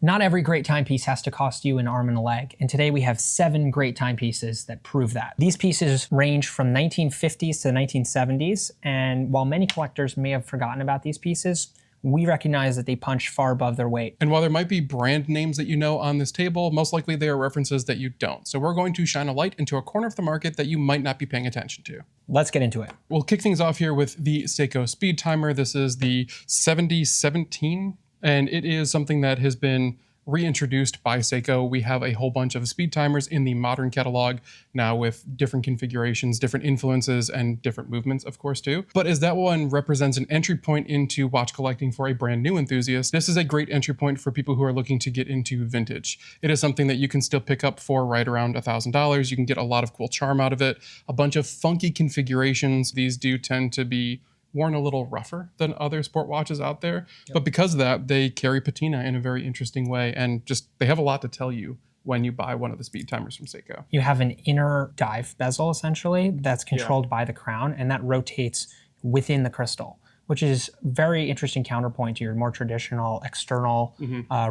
Not every great timepiece has to cost you an arm and a leg, and today we have 7 great timepieces that prove that. These pieces range from 1950s to 1970s, and while many collectors may have forgotten about these pieces, we recognize that they punch far above their weight. And while there might be brand names that you know on this table, most likely they are references that you don't. So we're going to shine a light into a corner of the market that you might not be paying attention to. Let's get into it. We'll kick things off here with the Seiko Speedtimer. This is the 7017, and it is something that has been reintroduced by Seiko. We have a whole bunch of speed timers in the modern catalog now with different configurations, different influences, and different movements, of course, too. But as that one represents an entry point into watch collecting for a brand new enthusiast, this is a great entry point for people who are looking to get into vintage. It is something that you can still pick up for right around $1,000. You can get a lot of cool charm out of it, a bunch of funky configurations. These do tend to be worn a little rougher than other sport watches out there. Yep. But because of that, they carry patina in a very interesting way, and just they have a lot to tell you when you buy one of the speed timers from Seiko. You have an inner dive bezel, essentially, that's controlled by the crown, and that rotates within the crystal, which is very interesting counterpoint to your more traditional external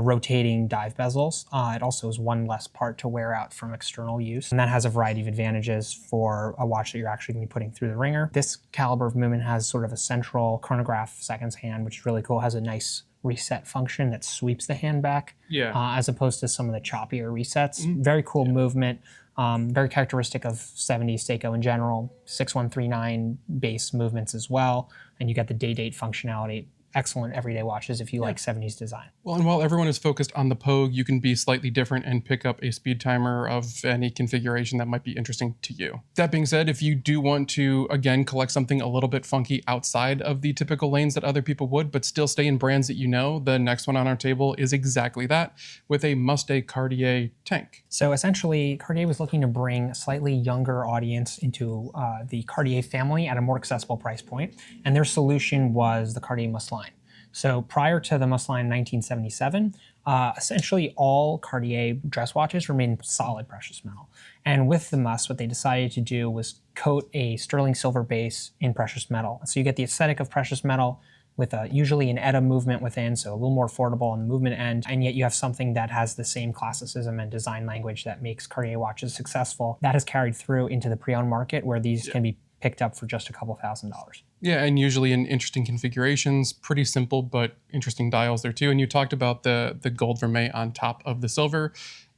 rotating dive bezels. It also is one less part to wear out from external use. And that has a variety of advantages for a watch that you're actually gonna be putting through the ringer. This caliber of movement has sort of a central chronograph seconds hand, which is really cool. It has a nice reset function that sweeps the hand back, as opposed to some of the choppier resets. Very cool movement. Very characteristic of 70s Seiko in general, 6139 base movements as well, and you get the day-date functionality. Excellent everyday watches if you like 70s design. Well, and while everyone is focused on the Pogue, you can be slightly different and pick up a speed timer of any configuration that might be interesting to you. That being said, if you do want to, again, collect something a little bit funky outside of the typical lanes that other people would, but still stay in brands that you know, the next one on our table is exactly that, with a must-a Cartier tank. So essentially, Cartier was looking to bring a slightly younger audience into the Cartier family at a more accessible price point, and their solution was the Cartier Must line. So prior to the Must line in 1977, essentially all Cartier dress watches remained solid precious metal. And with the Must, what they decided to do was coat a sterling silver base in precious metal. So you get the aesthetic of precious metal with usually an ETA movement within, so a little more affordable on the movement end, and yet you have something that has the same classicism and design language that makes Cartier watches successful. That has carried through into the pre-owned market, where these can be picked up for just a couple $1,000s. Yeah, and usually in interesting configurations, pretty simple, but interesting dials there too. And you talked about the gold vermeil on top of the silver.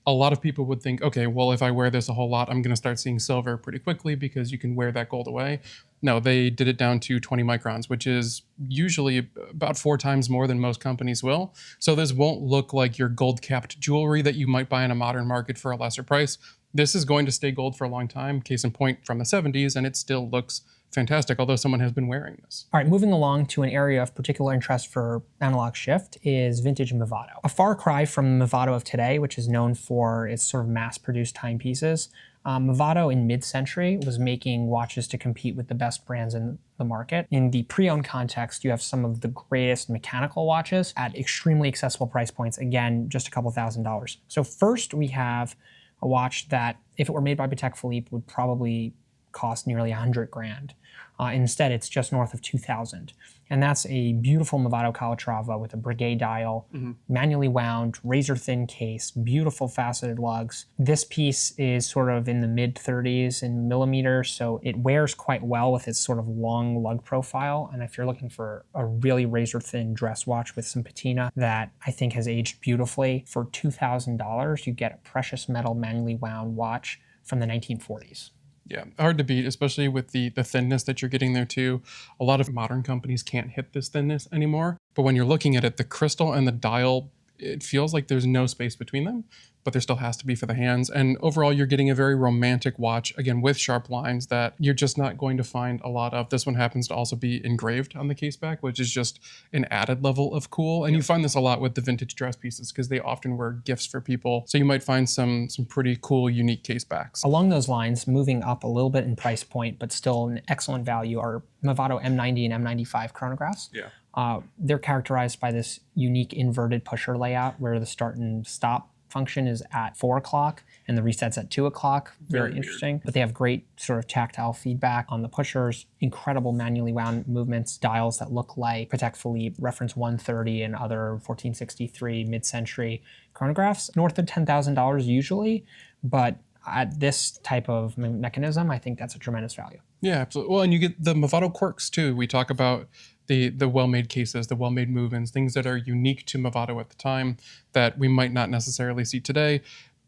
A lot of people would think, okay, well, if I wear this a whole lot, I'm gonna start seeing silver pretty quickly because you can wear that gold away. No, they did it down to 20 microns, which is usually about 4 times more than most companies will. So this won't look like your gold-capped jewelry that you might buy in a modern market for a lesser price. This is going to stay gold for a long time, case in point from the 70s, and it still looks fantastic, although someone has been wearing this. All right, moving along to an area of particular interest for Analog Shift is vintage Movado. A far cry from the Movado of today, which is known for its sort of mass-produced timepieces. Movado in mid-century was making watches to compete with the best brands in the market. In the pre-owned context, you have some of the greatest mechanical watches at extremely accessible price points, again, just a couple $1,000s. So first we have a watch that, if it were made by Patek Philippe, would probably cost nearly 100 grand. Instead, it's just north of 2,000. And that's a beautiful Movado Calatrava with a brigade dial, manually wound, razor thin case, beautiful faceted lugs. This piece is sort of in the mid 30s in millimeters, so it wears quite well with its sort of long lug profile. And if you're looking for a really razor thin dress watch with some patina that I think has aged beautifully, for $2,000, you get a precious metal manually wound watch from the 1940s. Yeah, hard to beat, especially with the thinness that you're getting there too. A lot of modern companies can't hit this thinness anymore. But when you're looking at it, the crystal and the dial, it feels like there's no space between them, but there still has to be for the hands. And overall, you're getting a very romantic watch, again, with sharp lines that you're just not going to find a lot of. This one happens to also be engraved on the case back, which is just an added level of cool. And you find this a lot with the vintage dress pieces because they often were gifts for people. So you might find some pretty cool, unique case backs. Along those lines, moving up a little bit in price point, but still an excellent value, are Movado M90 and M95 chronographs. Yeah. They're characterized by this unique inverted pusher layout where the start and stop function is at 4 o'clock and the reset's at 2 o'clock. Very interesting. But they have great sort of tactile feedback on the pushers, incredible manually wound movements, dials that look like Patek Philippe reference 130 and other 1463 mid-century chronographs. North of $10,000 usually, but at this type of mechanism, I think that's a tremendous value. Yeah, absolutely. Well, and you get the Movado quirks too. We talk about the well-made cases, the well-made movements, things that are unique to Movado at the time that we might not necessarily see today.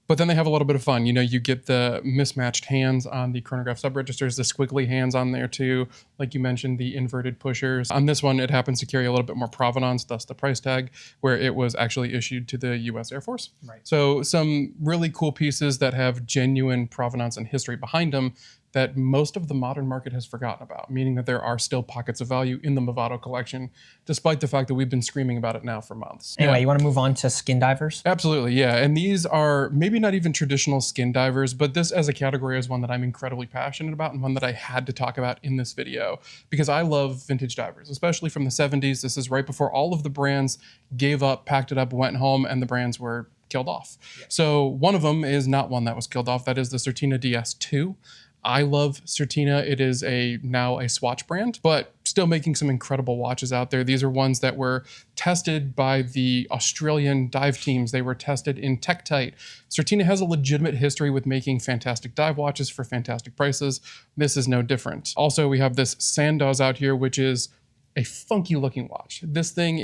But then they have a little bit of fun. You know, you get the mismatched hands on the chronograph subregisters, the squiggly hands on there too. Like you mentioned, the inverted pushers. On this one, it happens to carry a little bit more provenance, thus the price tag, where it was actually issued to the US Air Force. Right. So some really cool pieces that have genuine provenance and history behind them that most of the modern market has forgotten about, meaning that there are still pockets of value in the Movado collection, despite the fact that we've been screaming about it now for months. Anyway, you want to move on to skin divers? Absolutely, yeah. And these are maybe not even traditional skin divers, but this as a category is one that I'm incredibly passionate about and one that I had to talk about in this video because I love vintage divers, especially from the 70s. This is right before all of the brands gave up, packed it up, went home, and the brands were killed off. Yeah. So one of them is not one that was killed off. That is the Certina DS2. I love Certina. It is now a Swatch brand, but still making some incredible watches out there. These are ones that were tested by the Australian dive teams. They were tested in Tektite. Certina has a legitimate history with making fantastic dive watches for fantastic prices. This is no different. Also, we have this Sandoz out here, which is a funky looking watch. This thing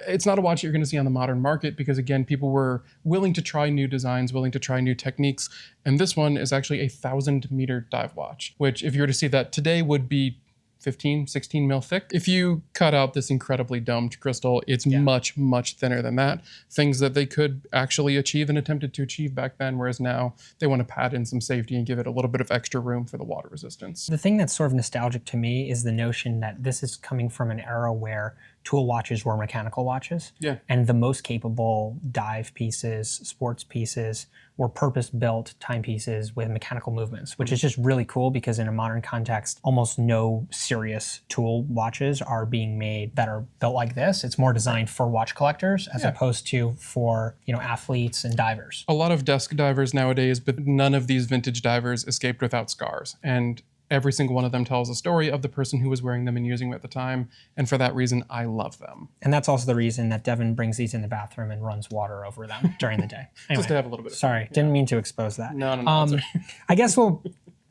it's not a watch you're going to see on the modern market because, again, people were willing to try new designs, willing to try new techniques. And this one is actually a 1,000-meter dive watch, which if you were to see that today would be 15, 16 mil thick. If you cut out this incredibly domed crystal, it's much, much thinner than that. Things that they could actually achieve and attempted to achieve back then, whereas now they want to pad in some safety and give it a little bit of extra room for the water resistance. The thing that's sort of nostalgic to me is the notion that this is coming from an era where tool watches were mechanical watches. Yeah. And the most capable dive pieces, sports pieces, were purpose-built timepieces with mechanical movements, which is just really cool because in a modern context, almost no serious tool watches are being made that are built like this. It's more designed for watch collectors as opposed to for, athletes and divers. A lot of desk divers nowadays, but none of these vintage divers escaped without scars. And every single one of them tells a story of the person who was wearing them and using them at the time. And for that reason, I love them. And that's also the reason that Devin brings these in the bathroom and runs water over them during the day. Anyway, just to have a little bit of sorry, didn't mean to expose that. No. I guess we'll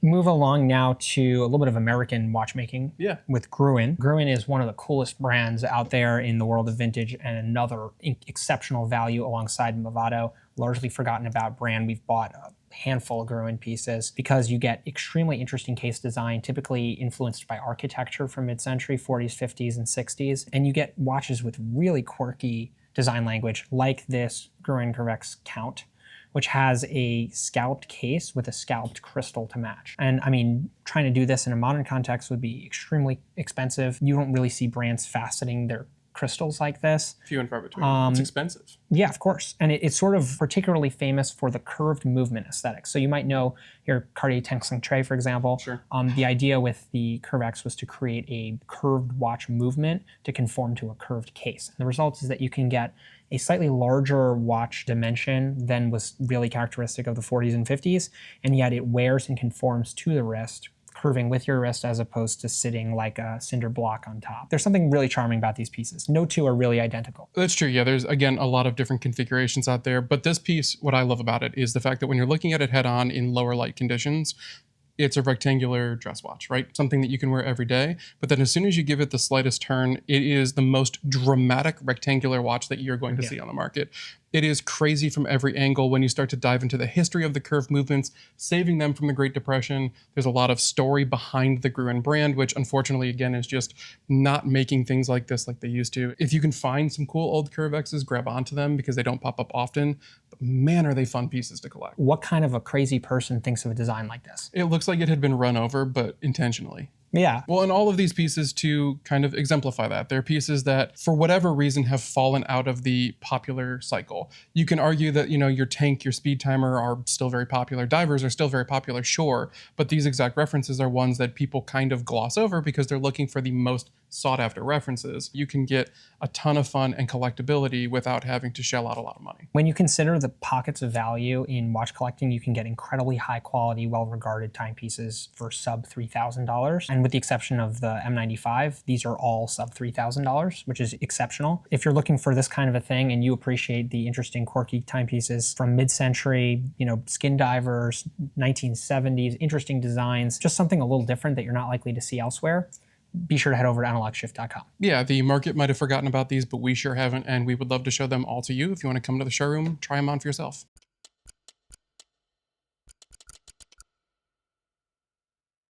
move along now to a little bit of American watchmaking with Gruen. Gruen is one of the coolest brands out there in the world of vintage and another exceptional value alongside Movado. Largely forgotten about brand. We've bought a handful of Gruen pieces because you get extremely interesting case design, typically influenced by architecture from mid-century, 40s, 50s, and 60s. And you get watches with really quirky design language like this Gruen Curvex Count, which has a scalloped case with a scalloped crystal to match. And I mean, trying to do this in a modern context would be extremely expensive. You don't really see brands faceting their crystals like this. Few and far between. It's expensive. Yeah, of course. And it's sort of particularly famous for the curved movement aesthetic. So you might know your Cartier Tank, for example. Sure. The idea with the Curvex was to create a curved watch movement to conform to a curved case. And the result is that you can get a slightly larger watch dimension than was really characteristic of the 40s and 50s, and yet it wears and conforms to the wrist, curving with your wrist as opposed to sitting like a cinder block on top. There's something really charming about these pieces. No two are really identical. That's true. Yeah, there's, again, a lot of different configurations out there. But this piece, what I love about it is the fact that when you're looking at it head on in lower light conditions, it's a rectangular dress watch, right? Something that you can wear every day. But then as soon as you give it the slightest turn, it is the most dramatic rectangular watch that you're going to see on the market. It is crazy from every angle when you start to dive into the history of the curved movements, saving them from the Great Depression. There's a lot of story behind the Gruen brand, which unfortunately, again, is just not making things like this like they used to. If you can find some cool old Curvexes, grab onto them because they don't pop up often. But man, are they fun pieces to collect. What kind of a crazy person thinks of a design like this? It looks like it had been run over, but intentionally. Yeah. Well, and all of these pieces to kind of exemplify that. They're pieces that, for whatever reason, have fallen out of the popular cycle. You can argue that, you know, your tank, your speed timer are still very popular. Divers are still very popular, sure. But these exact references are ones that people kind of gloss over because they're looking for the most sought after references. You can get a ton of fun and collectability without having to shell out a lot of money. When you consider the pockets of value in watch collecting, you can get incredibly high quality, well-regarded timepieces for sub $3,000. And with the exception of the M95, these are all sub $3,000, which is exceptional. If you're looking for this kind of a thing and you appreciate the interesting, quirky timepieces from mid-century, you know, skin divers, 1970s, interesting designs, just something a little different that you're not likely to see elsewhere, be sure to head over to analogshift.com. Yeah, the market might have forgotten about these, but we sure haven't, and we would love to show them all to you. If you want to come to the showroom, try them on for yourself.